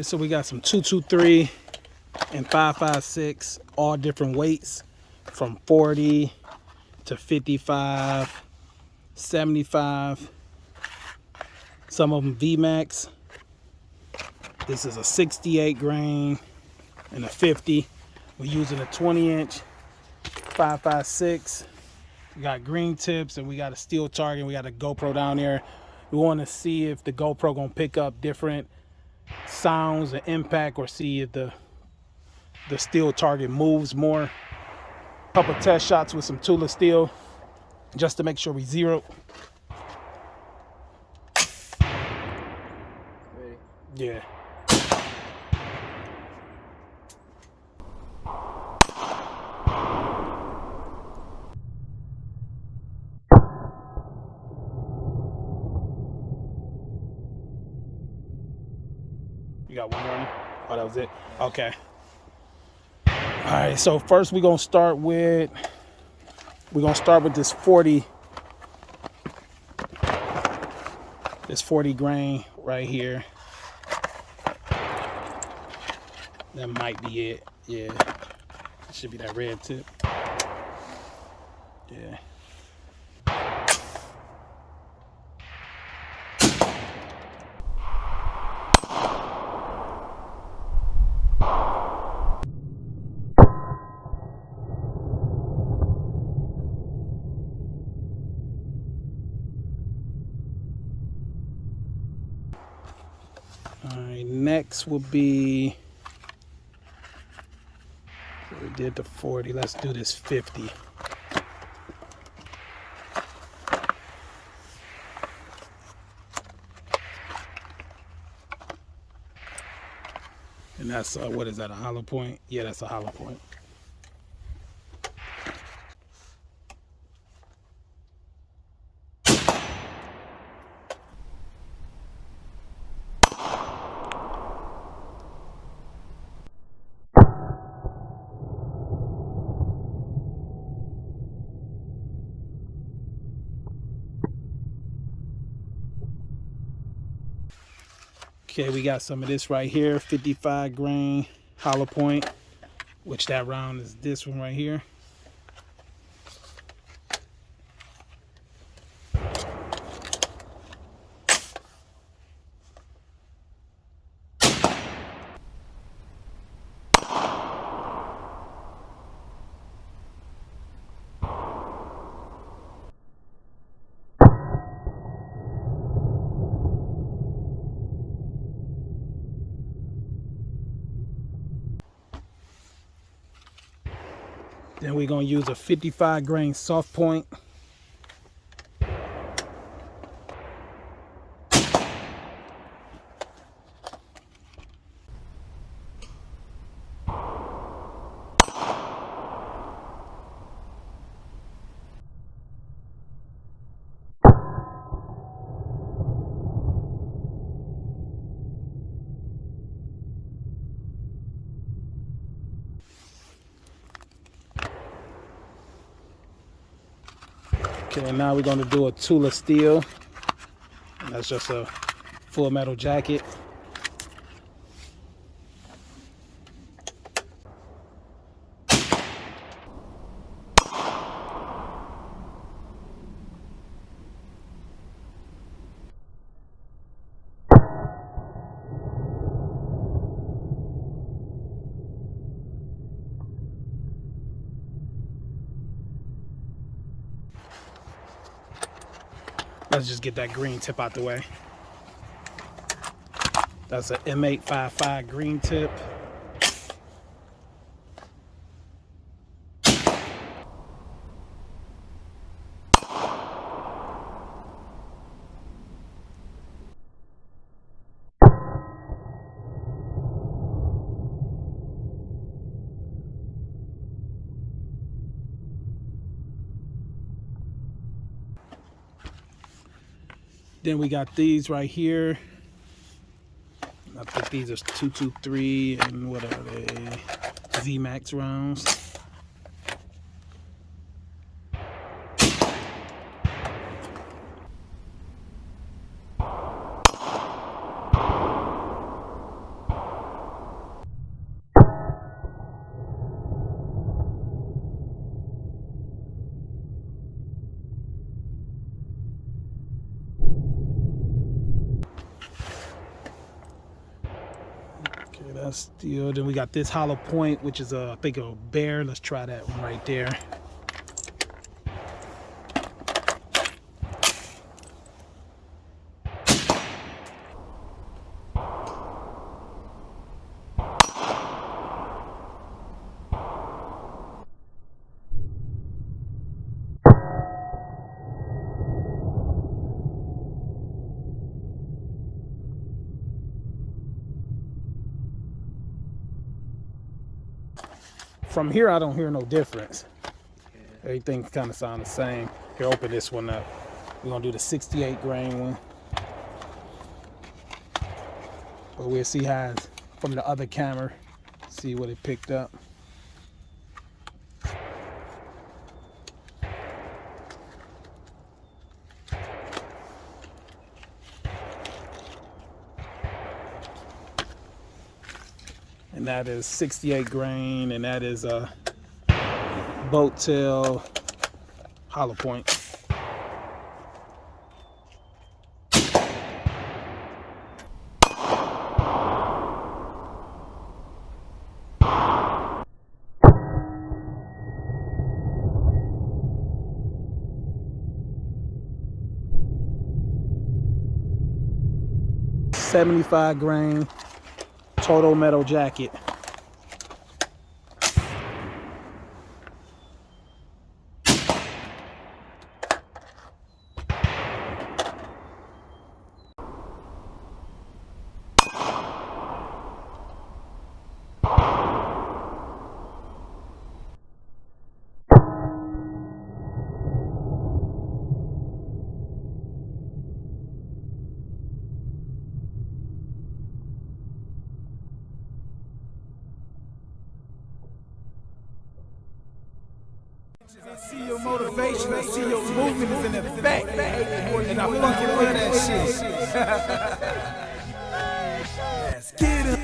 right, so we got some 223 and 5.56, all different weights from 40 to 55, 75. Some of them VMAX. This is a 68 grain and a 50. We're using a 20-inch 5.56. We got green tips and we got a steel target. We got a GoPro down there. We want to see if the GoPro gonna pick up different sounds and impact, or see if the steel target moves more. Couple test shots with some Tula steel just to make sure we zero. Ready? Yeah. You got one more? Oh, that was it? Okay. All right, so first we're gonna start with this 40 grain right here. That might be it. Yeah, it should be that red tip. Yeah. All right, next will be, we did the 40, let's do this 50. And that's, what is that, a hollow point? Yeah, that's a hollow point. Okay, we got some of this right here, 55 grain hollow point, which that round is this one right here. Then we're gonna use a 55 grain soft point. Okay, now we're gonna do a Tula steel. And that's just a full metal jacket. Let's just get that green tip out the way. That's an M855 green tip. Then we got these right here. I think these are 223 and what are they? VMAX rounds. steel. Then we got this hollow point, which is I think a bear. Let's try that one right there. From here, I don't hear no difference. Everything kind of sounds the same. Here, open this one up. We're gonna do the 68 grain one. But we'll see how it's from the other camera, see what it picked up. And that is 68 grain, and that is a boat tail hollow point. $75 grain total metal jacket. I see your motivation, I see your movement is in effect, and I fucking love that shit. Let's get it.